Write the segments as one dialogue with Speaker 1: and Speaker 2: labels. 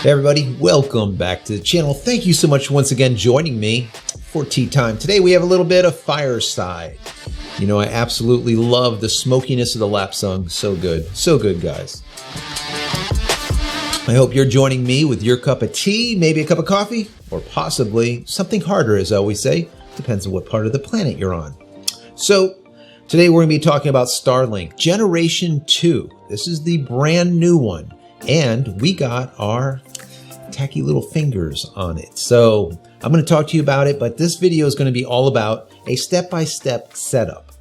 Speaker 1: Hey everybody, welcome back to the channel. Thank you so much once again joining me for tea time. Today we have a little bit of fireside. You know, I absolutely love the smokiness of the lap sung. So good guys. I hope you're joining me with your cup of tea, maybe a cup of coffee, or possibly something harder, as I always say. Depends on what part of the planet you're on. So today we're going to be talking about Starlink Generation 2. This is the brand new one. And we got our tacky little fingers on it. So I'm going to talk to you about it, but this video is going to be all about a step-by-step setup.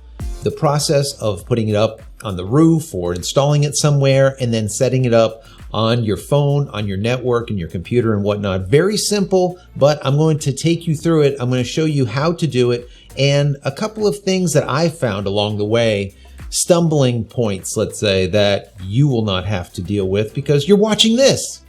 Speaker 1: The process of putting it up on the roof or installing it somewhere and then setting it up on your phone, on your network, and your computer and whatnot. Very simple, but I'm going to take you through it. I'm going to show you how to do it and a couple of things that I found along the way, stumbling points, let's say, that you will not have to deal with because you're watching this.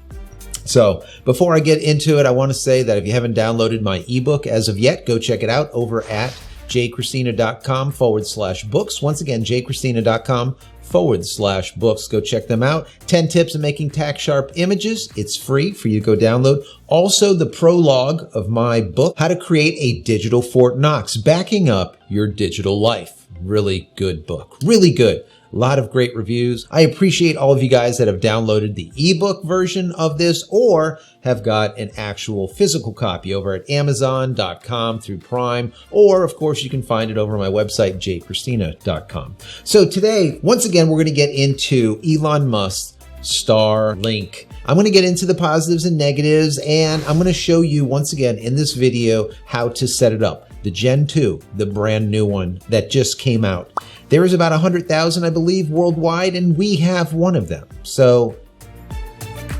Speaker 1: So before I get into it, I want to say that if you haven't downloaded my ebook as of yet, go check it out over at JCristina.com/books. Once again, JCristina.com/books. Go check them out. 10 tips of making tack sharp images. It's free for you to go download. Also, the prologue of my book, How to Create a Digital Fort Knox, Backing Up Your Digital Life. Really good book. Really good. A lot of great reviews. I appreciate all of you guys that have downloaded the ebook version of this or have got an actual physical copy over at Amazon.com through Prime, or of course you can find it over my website, JCristina.com. So today, once again, we're going to get into Elon Musk's Starlink. I'm going to get into the positives and negatives, and I'm going to show you once again in this video how to set it up. The Gen 2, the brand new one that just came out. There is about 100,000, I believe, worldwide, and we have one of them. So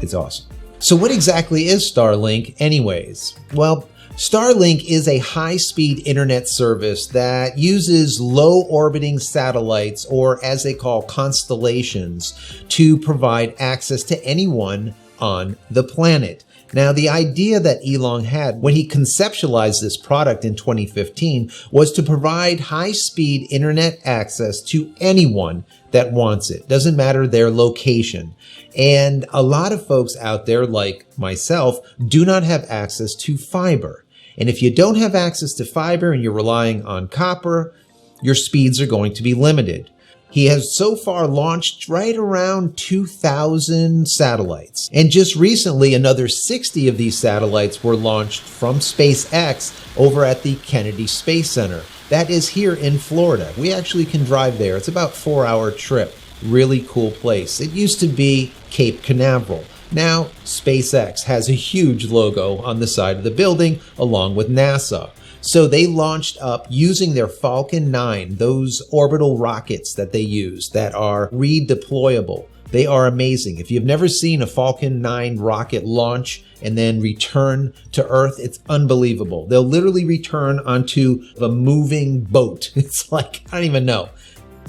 Speaker 1: it's awesome. So what exactly is Starlink anyways? Well, Starlink is a high-speed internet service that uses low-orbiting satellites, or as they call constellations, to provide access to anyone on the planet. Now, the idea that Elon had when he conceptualized this product in 2015 was to provide high-speed internet access to anyone that wants it. Doesn't matter their location. And a lot of folks out there, like myself, do not have access to fiber. And if you don't have access to fiber and you're relying on copper, your speeds are going to be limited. He has so far launched right around 2,000 satellites. And just recently, another 60 of these satellites were launched from SpaceX over at the Kennedy Space Center. That is here in Florida. We actually can drive there. It's about a 4-hour trip. Really cool place. It used to be Cape Canaveral. Now, SpaceX has a huge logo on the side of the building along with NASA. So they launched up using their Falcon 9, those orbital rockets that they use that are redeployable. They are amazing. If you've never seen a Falcon 9 rocket launch and then return to Earth, it's unbelievable. They'll literally return onto a moving boat. It's like, I don't even know.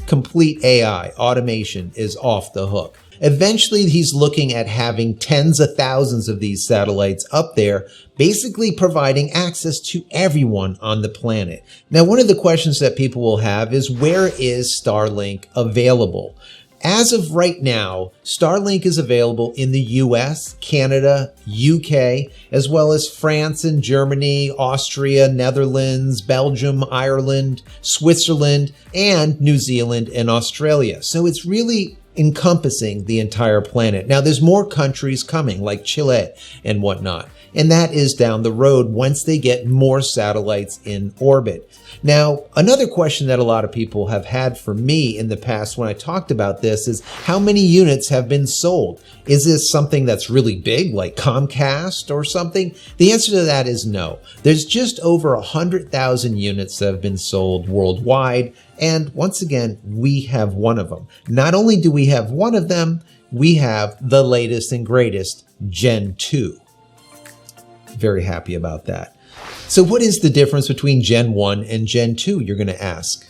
Speaker 1: Complete AI, automation is off the hook. Eventually, he's looking at having tens of thousands of these satellites up there, basically providing access to everyone on the planet. Now, one of the questions that people will have is, where is Starlink available? As of right now, Starlink is available in the US, Canada, UK, as well as France and Germany, Austria, Netherlands, Belgium, Ireland, Switzerland, and New Zealand and Australia. So it's really encompassing the entire planet. Now, there's more countries coming, like Chile and whatnot, and that is down the road once they get more satellites in orbit. Now, another question that a lot of people have had for me in the past when I talked about this is, how many units have been sold? Is this something that's really big, like Comcast or something? The answer to that is no. There's just over 100,000 units that have been sold worldwide. And once again, we have one of them. Not only do we have one of them, we have the latest and greatest Gen 2. Very happy about that. So what is the difference between Gen 1 and Gen 2, you're going to ask?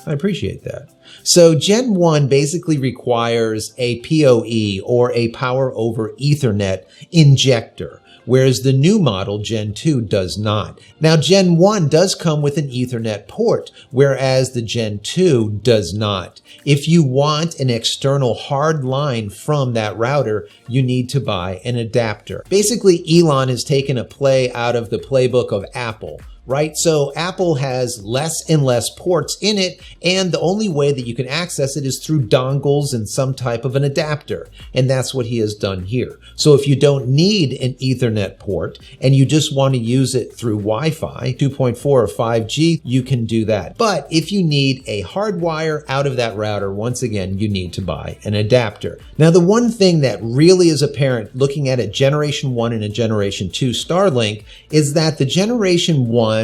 Speaker 1: I appreciate that. So Gen 1 basically requires a PoE, or a power over Ethernet injector, whereas the new model, Gen 2, does not. Now, Gen 1 does come with an Ethernet port, whereas the Gen 2 does not. If you want an external hard line from that router, you need to buy an adapter. Basically, Elon has taken a play out of the playbook of Apple, right? So Apple has less and less ports in it, and the only way that you can access it is through dongles and some type of an adapter. And that's what he has done here. So if you don't need an Ethernet port and you just want to use it through Wi-Fi, 2.4 or 5G, you can do that. But if you need a hard wire out of that router, once again, you need to buy an adapter. Now, the one thing that really is apparent looking at a Generation 1 and a Generation 2 Starlink is that the Generation 1,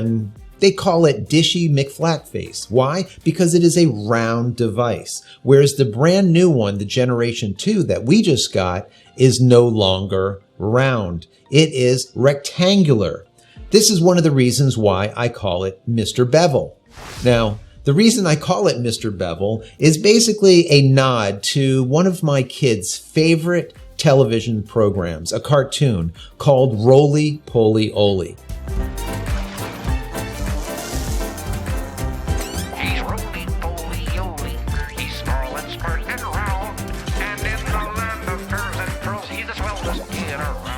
Speaker 1: they call it Dishy McFlatface. Why? Because it is a round device. Whereas the brand new one, the Generation 2 that we just got, is no longer round. It is rectangular. This is one of the reasons why I call it Mr. Bevel. Now, the reason I call it Mr. Bevel is basically a nod to one of my kids' favorite television programs, a cartoon called Roly Poly Oly.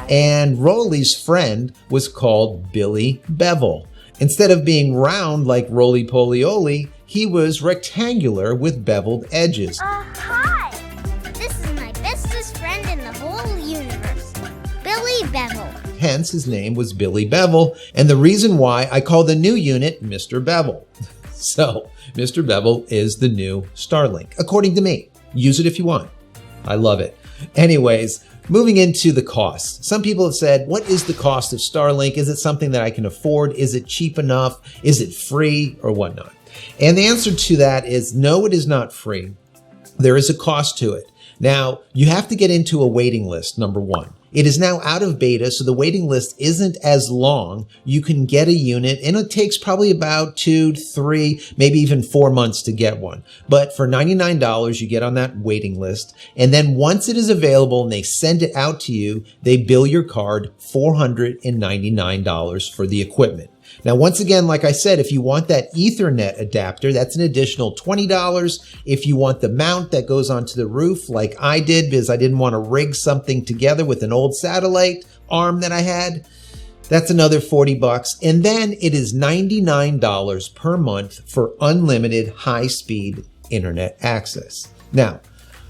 Speaker 1: And Rolly's friend was called Billy Bevel. Instead of being round like Roly Poly Oly, he was rectangular with beveled edges.
Speaker 2: Hi! This is my bestest friend in the whole universe, Billy Bevel.
Speaker 1: Hence, his name was Billy Bevel, and the reason why I call the new unit Mr. Bevel. So, Mr. Bevel is the new Starlink, according to me. Use it if you want. I love it. Anyways, moving into the cost. Some people have said, what is the cost of Starlink? Is it something that I can afford? Is it cheap enough? Is it free or whatnot? And the answer to that is no, it is not free. There is a cost to it. Now, you have to get into a waiting list, number one. It is now out of beta, so the waiting list isn't as long. You can get a unit, and it takes probably about 2, 3, maybe even 4 months to get one. But for $99, you get on that waiting list. And then once it is available and they send it out to you, they bill your card $499 for the equipment. Now, once again, like I said, if you want that Ethernet adapter, that's an additional $20. If you want the mount that goes onto the roof, like I did, because I didn't want to rig something together with an old satellite arm that I had, that's another $40. And then it is $99 per month for unlimited high-speed internet access. Now,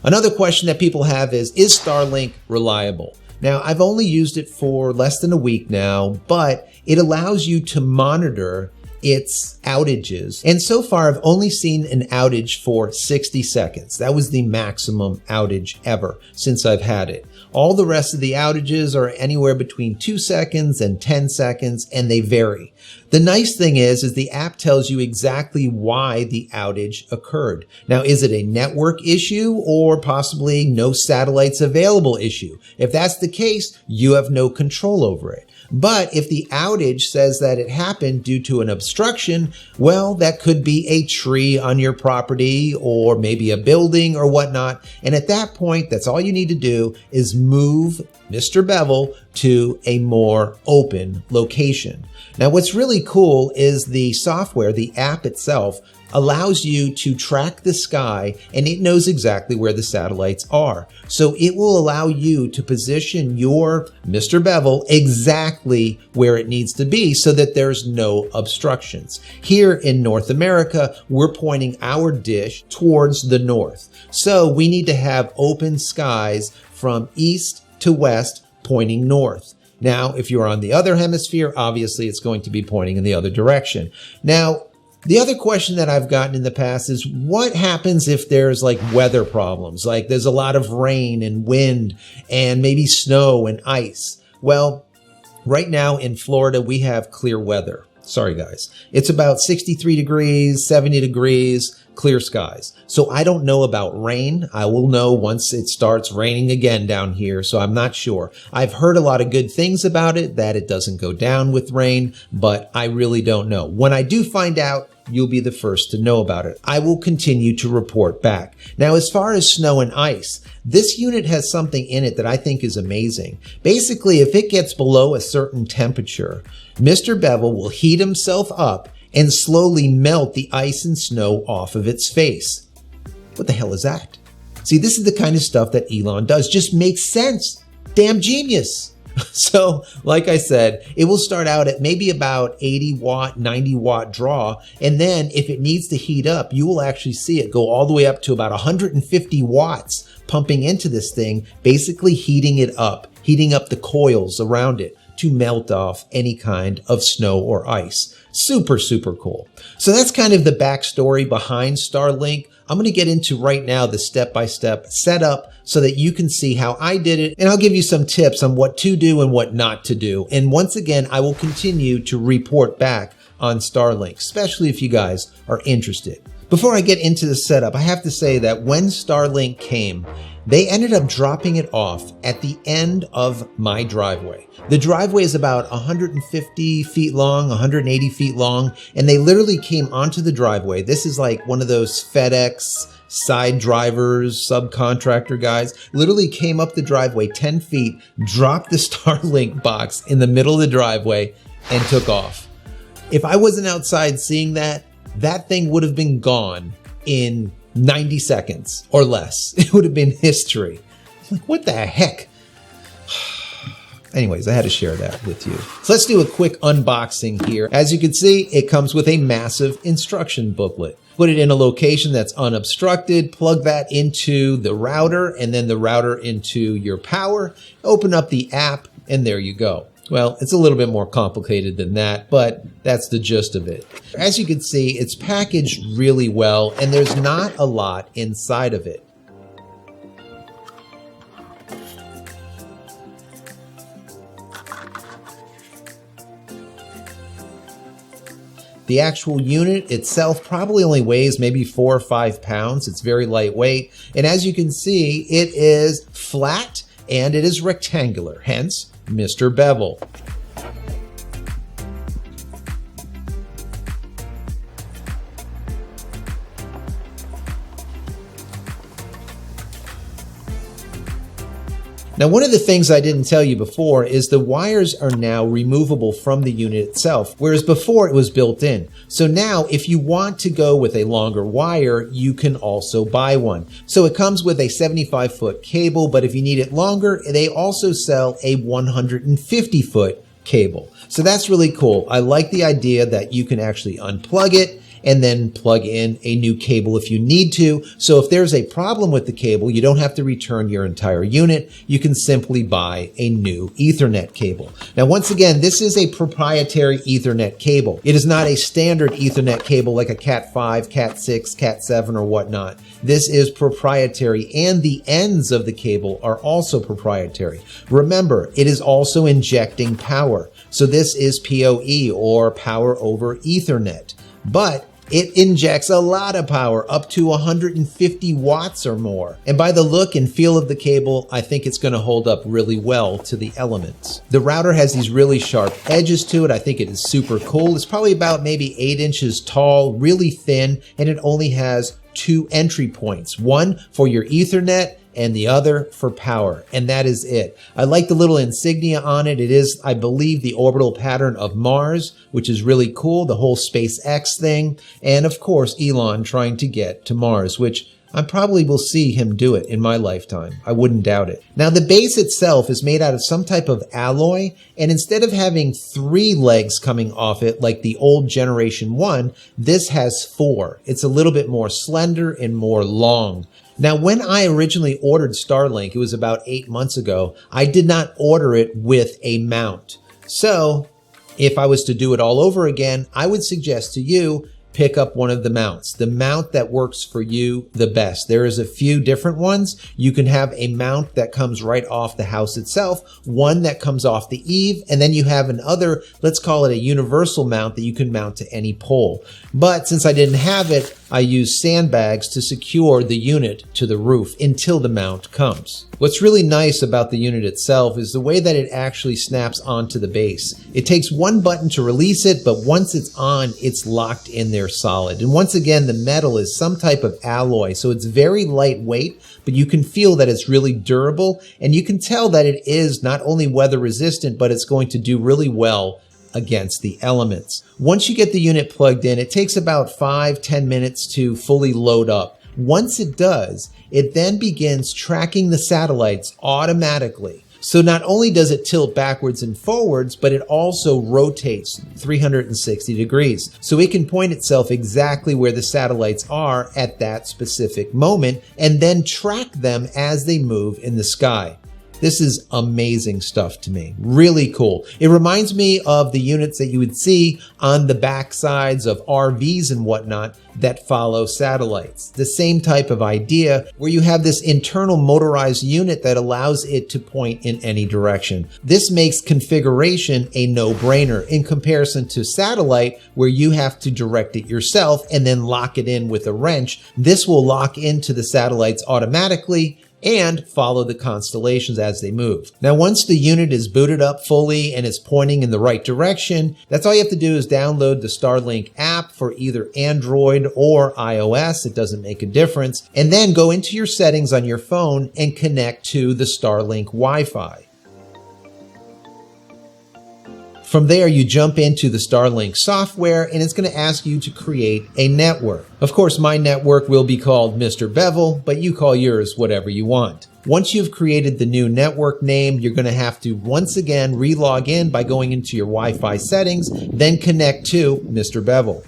Speaker 1: another question that people have is Starlink reliable? Now, I've only used it for less than a week now, but it allows you to monitor its outages. And so far, I've only seen an outage for 60 seconds. That was the maximum outage ever since I've had it. All the rest of the outages are anywhere between 2 seconds and 10 seconds, and they vary. The nice thing is the app tells you exactly why the outage occurred. Now, is it a network issue or possibly no satellites available issue? If that's the case, you have no control over it. But if the outage says that it happened due to an obstruction, well, that could be a tree on your property or maybe a building or whatnot. And at that point, that's all you need to do is move Mr. Bevel to a more open location. Now, what's really cool is the software, the app itself, allows you to track the sky, and it knows exactly where the satellites are. So it will allow you to position your Mr. Bevel exactly where it needs to be so that there's no obstructions. Here in North America, we're pointing our dish towards the north. So we need to have open skies from east to west pointing north. Now, if you're on the other hemisphere, obviously it's going to be pointing in the other direction. Now, the other question that I've gotten in the past is what happens if there's like weather problems, like there's a lot of rain and wind and maybe snow and ice? Well, right now in Florida, we have clear weather. Sorry, guys. It's about 63 degrees, 70 degrees, clear skies. So I don't know about rain. I will know once it starts raining again down here, so I'm not sure. I've heard a lot of good things about it, that it doesn't go down with rain, but I really don't know. When I do find out, you'll be the first to know about it. I will continue to report back. Now, as far as snow and ice, this unit has something in it that I think is amazing. Basically, if it gets below a certain temperature, Mr. Bevel will heat himself up and slowly melt the ice and snow off of its face. What the hell is that? See, this is the kind of stuff that Elon does. Just makes sense. Damn genius. So, like I said, it will start out at maybe about 80 watt, 90 watt draw. And then if it needs to heat up, you will actually see it go all the way up to about 150 watts pumping into this thing, basically heating it up, heating up the coils around it to melt off any kind of snow or ice. Super, super cool. So that's kind of the backstory behind Starlink. I'm going to get into right now the step-by-step setup so that you can see how I did it. And I'll give you some tips on what to do and what not to do. And once again, I will continue to report back on Starlink, especially if you guys are interested. Before I get into the setup, I have to say that when Starlink came, they ended up dropping it off at the end of my driveway. The driveway is about 150 feet long, 180 feet long, and they literally came onto the driveway. This is like one of those FedEx side drivers, subcontractor guys, literally came up the driveway 10 feet, dropped the Starlink box in the middle of the driveway, and took off. If I wasn't outside seeing that, that thing would have been gone in 90 seconds or less. It would have been history. Like, what the heck? Anyways, I had to share that with you. So let's do a quick unboxing here. As you can see, it comes with a massive instruction booklet. Put it in a location that's unobstructed, plug that into the router, and then the router into your power. Open up the app, and there you go. Well, it's a little bit more complicated than that, but that's the gist of it. As you can see, it's packaged really well, and there's not a lot inside of it. The actual unit itself probably only weighs maybe 4 or 5 pounds. It's very lightweight. And as you can see, it is flat and it is rectangular, hence Mr. Bevel. Now, one of the things I didn't tell you before is the wires are now removable from the unit itself, whereas before it was built in. So now if you want to go with a longer wire, you can also buy one. So it comes with a 75-foot cable, but if you need it longer, they also sell a 150-foot cable. So that's really cool. I like the idea that you can actually unplug it and then plug in a new cable if you need to. So if there's a problem with the cable, you don't have to return your entire unit. You can simply buy a new Ethernet cable. Now, once again, this is a proprietary Ethernet cable. It is not a standard Ethernet cable like a Cat 5, Cat 6, Cat 7, or whatnot. This is proprietary, and the ends of the cable are also proprietary. Remember, it is also injecting power. So this is PoE, or power over Ethernet. But it injects a lot of power, up to 150 watts or more. And by the look and feel of the cable, I think it's going to hold up really well to the elements. The router has these really sharp edges to it. I think it is super cool. It's probably about maybe 8 inches tall, really thin, and it only has 2 entry points, one for your Ethernet and the other for power, and that is it. I like the little insignia on it. It is, I believe, the orbital pattern of Mars, which is really cool, the whole SpaceX thing, and of course Elon trying to get to Mars, which I probably will see him do it in my lifetime. I wouldn't doubt it. Now, the base itself is made out of some type of alloy, and instead of having 3 legs coming off it like the old Generation 1, this has 4. It's a little bit more slender and more long. Now, when I originally ordered Starlink, it was about 8 months ago, I did not order it with a mount. So if I was to do it all over again, I would suggest to you, pick up one of the mounts, the mount that works for you the best. There is a few different ones. You can have a mount that comes right off the house itself, one that comes off the eave, and then you have another, let's call it a universal mount that you can mount to any pole. But since I didn't have it, I use sandbags to secure the unit to the roof until the mount comes. What's really nice about the unit itself is the way that it actually snaps onto the base. It takes one button to release it, but once it's on, it's locked in there solid. And once again, the metal is some type of alloy, so it's very lightweight, but you can feel that it's really durable, and you can tell that it is not only weather resistant, but it's going to do really well against the elements. Once you get the unit plugged in, it takes about 5-10 minutes to fully load up. Once it does, it then begins tracking the satellites automatically. So not only does it tilt backwards and forwards, but it also rotates 360 degrees. So it can point itself exactly where the satellites are at that specific moment and then track them as they move in the sky. This is amazing stuff to me. Really cool. It reminds me of the units that you would see on the backsides of RVs and whatnot that follow satellites. The same type of idea where you have this internal motorized unit that allows it to point in any direction. This makes configuration a no-brainer in comparison to satellite where you have to direct it yourself and then lock it in with a wrench. This will lock into the satellites automatically and follow the constellations as they move. Now, once the unit is booted up fully and is pointing in the right direction, that's all you have to do is download the Starlink app for either Android or iOS. It doesn't make a difference. And then go into your settings on your phone and connect to the Starlink Wi-Fi. From there, you jump into the Starlink software and it's going to ask you to create a network. Of course, my network will be called Mr. Bevel, but you call yours whatever you want. Once you've created the new network name, you're going to have to once again re-log in by going into your Wi-Fi settings, then connect to Mr. Bevel.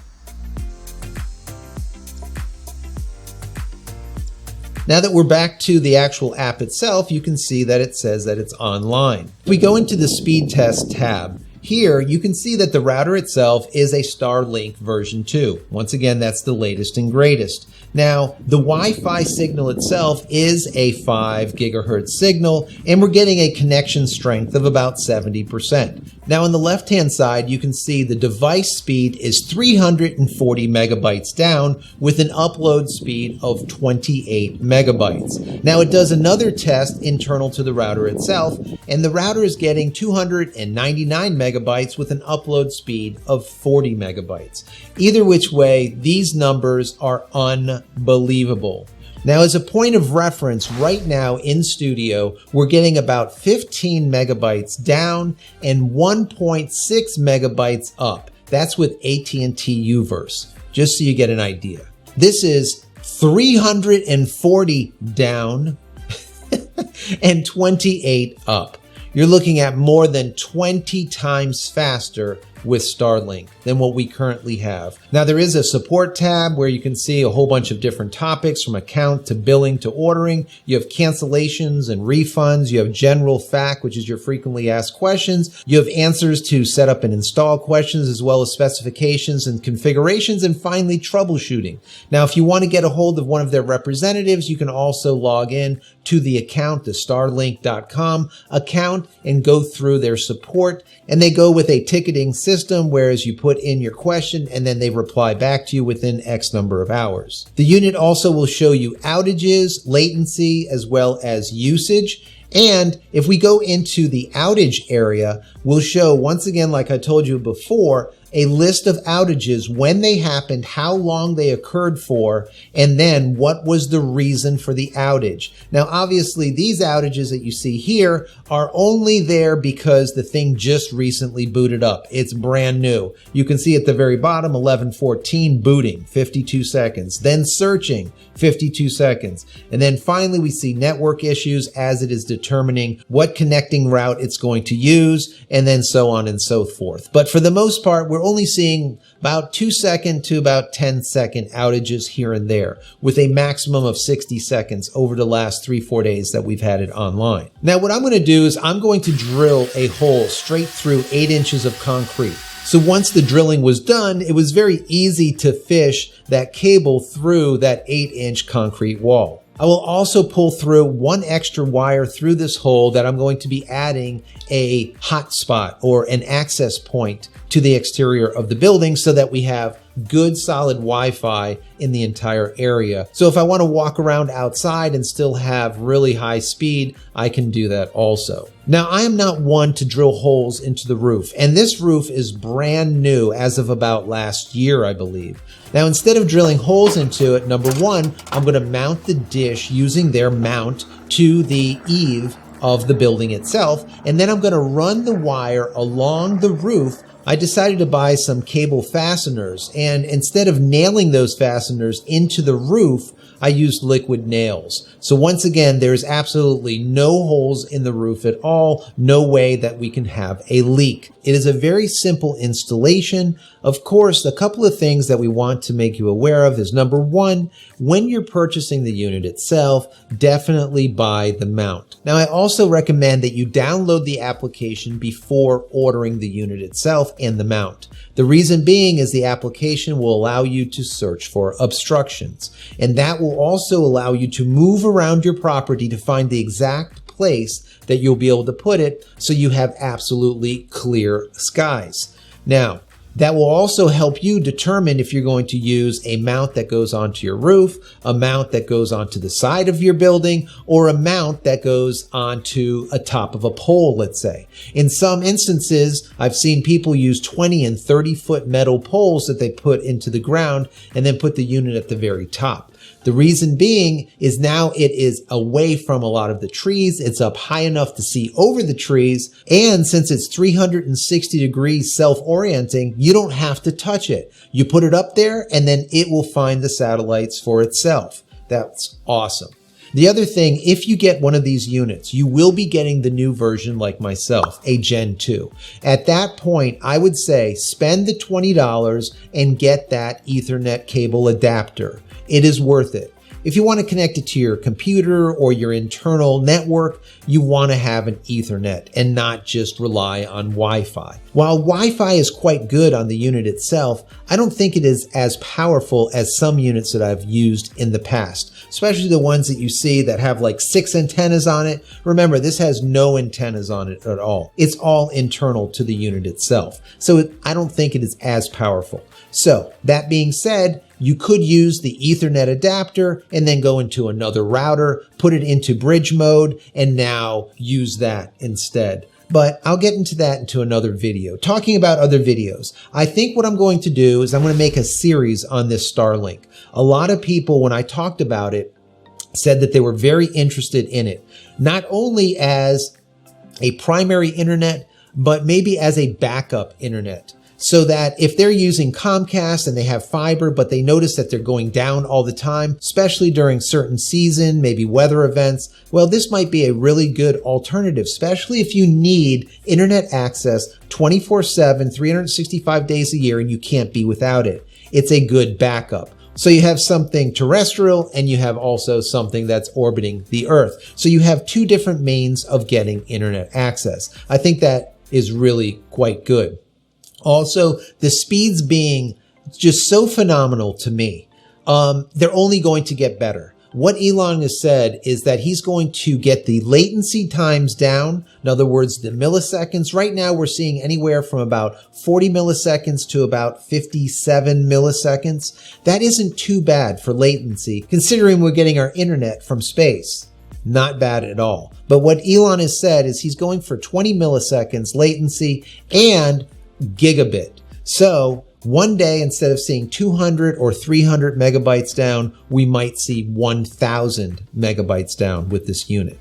Speaker 1: Now that we're back to the actual app itself, you can see that it says that it's online. If we go into the speed test tab, here, you can see that the router itself is a Starlink version 2. Once again, that's the latest and greatest. Now, the Wi-Fi signal itself is a 5 gigahertz signal, and we're getting a connection strength of about 70%. Now, on the left-hand side, you can see the device speed is 340 megabytes down with an upload speed of 28 megabytes. Now, it does another test internal to the router itself, and the router is getting 299 megabytes with an upload speed of 40 megabytes. Either which way, these numbers are unbelievable. Now, as a point of reference, right now in studio, we're getting about 15 megabytes down and 1.6 megabytes up. That's with AT&T Uverse, just so you get an idea. This is 340 down and 28 up. You're looking at more than 20 times faster with Starlink than what we currently have. Now, there is a support tab where you can see a whole bunch of different topics from account to billing to ordering. You have cancellations and refunds. You have general FAQ, which is your frequently asked questions. You have answers to set up and install questions, as well as specifications and configurations, and finally troubleshooting. Now, if you want to get a hold of one of their representatives, you can also log in to the account, the starlink.com account, and go through their support. And they go with a ticketing system, whereas you put in your question and then they reply back to you within X number of hours. The unit also will show you outages, latency, as well as usage. And if we go into the outage area, we'll show, once again, like I told you before, a list of outages, when they happened, how long they occurred for, and then what was the reason for the outage. Now, obviously, these outages that you see here are only there because the thing just recently booted up. It's brand new. You can see at the very bottom, 11:14 booting, 52 seconds, then searching, 52 seconds. And then finally, we see network issues as it is determining what connecting route it's going to use, and then so on and so forth. But for the most part, we're only seeing about 2-second to about 10-second outages here and there, with a maximum of 60 seconds over the last 3-4 days that we've had it online. Now, what I'm going to do is I'm going to drill a hole straight through 8 inches of concrete. So once the drilling was done, it was very easy to fish that cable through that 8-inch concrete wall. I will also pull through 1 extra wire through this hole that I'm going to be adding a hotspot or an access point to to the exterior of the building so that we have good solid Wi-Fi in the entire area. So if I want to walk around outside and still have really high speed, I can do that also. Now, I am not one to drill holes into the roof, and this roof is brand new as of about last year, I believe. Now, instead of drilling holes into it, number one, I'm going to mount the dish using their mount to the eave of the building itself, and then I'm going to run the wire along the roof. I decided to buy some cable fasteners, and instead of nailing those fasteners into the roof, I used liquid nails. So once again, there's absolutely no holes in the roof at all, no way that we can have a leak. It is a very simple installation. Of course, a couple of things that we want to make you aware of is number one, when you're purchasing the unit itself, definitely buy the mount. Now, I also recommend that you download the application before ordering the unit itself and the mount. The reason being is the application will allow you to search for obstructions, and that will also allow you to move around your property to find the exact place that you'll be able to put it so you have absolutely clear skies. Now, that will also help you determine if you're going to use a mount that goes onto your roof, a mount that goes onto the side of your building, or a mount that goes onto a top of a pole, let's say. In some instances, I've seen people use 20 and 30-foot metal poles that they put into the ground and then put the unit at the very top. The reason being is now it is away from a lot of the trees. It's up high enough to see over the trees. And since it's 360 degrees self-orienting, you don't have to touch it. You put it up there and then it will find the satellites for itself. That's awesome. The other thing, if you get one of these units, you will be getting the new version like myself, a Gen 2. At that point, I would say spend the $20 and get that Ethernet cable adapter. It is worth it. If you want to connect it to your computer or your internal network, you want to have an Ethernet and not just rely on Wi-Fi. While Wi-Fi is quite good on the unit itself, I don't think it is as powerful as some units that I've used in the past, especially the ones that you see that have like 6 antennas on it. Remember, this has no antennas on it at all. It's all internal to the unit itself. So I don't think it is as powerful. So that being said, you could use the Ethernet adapter and then go into another router, put it into bridge mode, and now use that instead. But I'll get into that into another video. Talking about other videos, I think what I'm going to do is I'm going to make a series on this Starlink. A lot of people, when I talked about it, said that they were very interested in it, not only as a primary internet, but maybe as a backup internet. So that if they're using Comcast and they have fiber, but they notice that they're going down all the time, especially during certain season, maybe weather events, well, this might be a really good alternative, especially if you need internet access 24/7, 365 days a year, and you can't be without it. It's a good backup. So you have something terrestrial and you have also something that's orbiting the Earth. So you have two different means of getting internet access. I think that is really quite good. Also, the speeds being just so phenomenal to me, they're only going to get better. What Elon has said is that he's going to get the latency times down. In other words, the milliseconds. Right now, we're seeing anywhere from about 40 milliseconds to about 57 milliseconds. That isn't too bad for latency, considering we're getting our internet from space. Not bad at all. But what Elon has said is he's going for 20 milliseconds latency and gigabit. So one day, instead of seeing 200 or 300 megabytes down, we might see 1,000 megabytes down with this unit.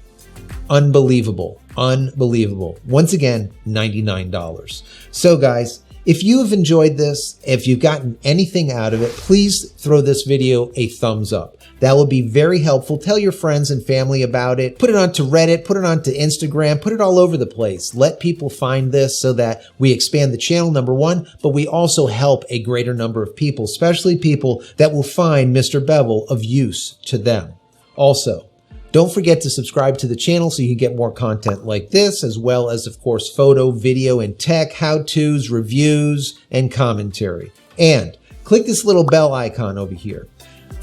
Speaker 1: Unbelievable. Unbelievable. Once again, $99. So guys, if you have enjoyed this, if you've gotten anything out of it, please throw this video a thumbs up. That will be very helpful. Tell your friends and family about it. Put it onto Reddit, put it onto Instagram, put it all over the place. Let people find this so that we expand the channel, number one, but we also help a greater number of people, especially people that will find Mr. Bevel of use to them. Also, don't forget to subscribe to the channel so you can get more content like this, as well as, of course, photo, video, and tech, how-tos, reviews, and commentary. And click this little bell icon over here.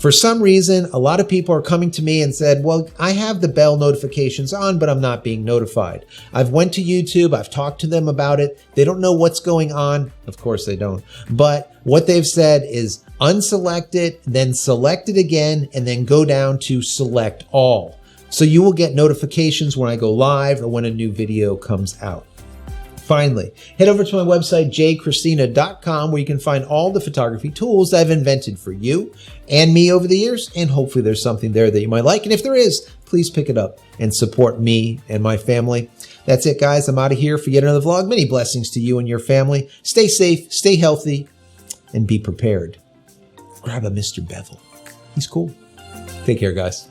Speaker 1: For some reason, a lot of people are coming to me and said, well, I have the bell notifications on, but I'm not being notified. I've went to YouTube. I've talked to them about it. They don't know what's going on. Of course they don't. But what they've said is unselect it, then select it again, and then go down to select all. So you will get notifications when I go live or when a new video comes out. Finally, head over to my website, JCristina.com, where you can find all the photography tools I've invented for you and me over the years, and hopefully there's something there that you might like. And if there is, please pick it up and support me and my family. That's it, guys. I'm out of here for yet another vlog. Many blessings to you and your family. Stay safe, stay healthy, and be prepared. Grab a Mr. Bevel. He's cool. Take care, guys.